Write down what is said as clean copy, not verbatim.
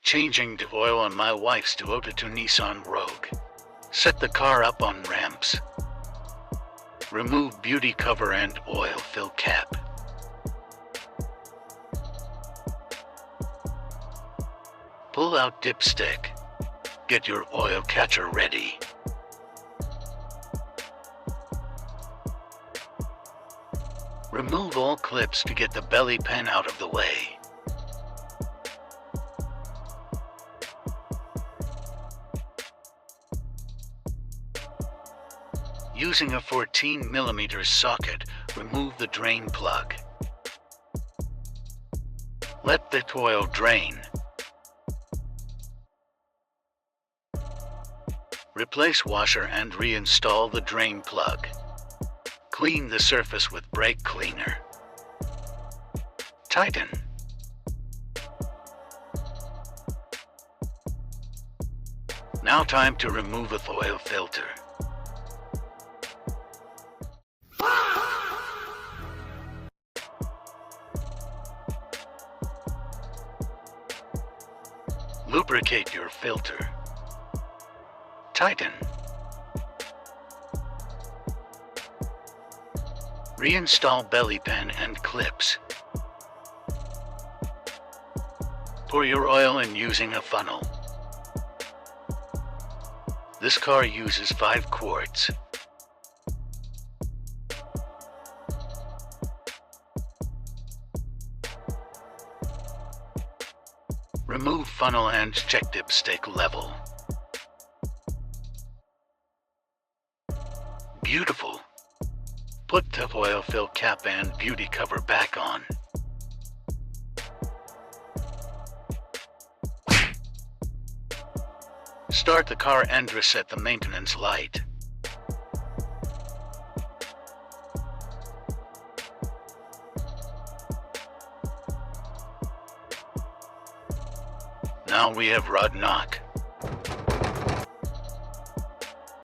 Changing the oil on my wife's Toyota to Nissan Rogue. Set the car up on ramps. Remove beauty cover and oil fill cap. Pull out dipstick. Get your oil catcher ready. Remove all clips to get the belly pan out of the way. Using a 14mm socket, remove the drain plug. Let the oil drain. Replace washer and reinstall the drain plug. Clean the surface with brake cleaner. Tighten. Now time to remove the oil filter. Lubricate your filter. Tighten. Reinstall belly pan and clips. Pour your oil in using a funnel. This car uses 5 quarts. Remove funnel and check dipstick level. Beautiful. Put the oil fill cap and beauty cover back on. Start the car and reset the maintenance light. Now we have rod knock.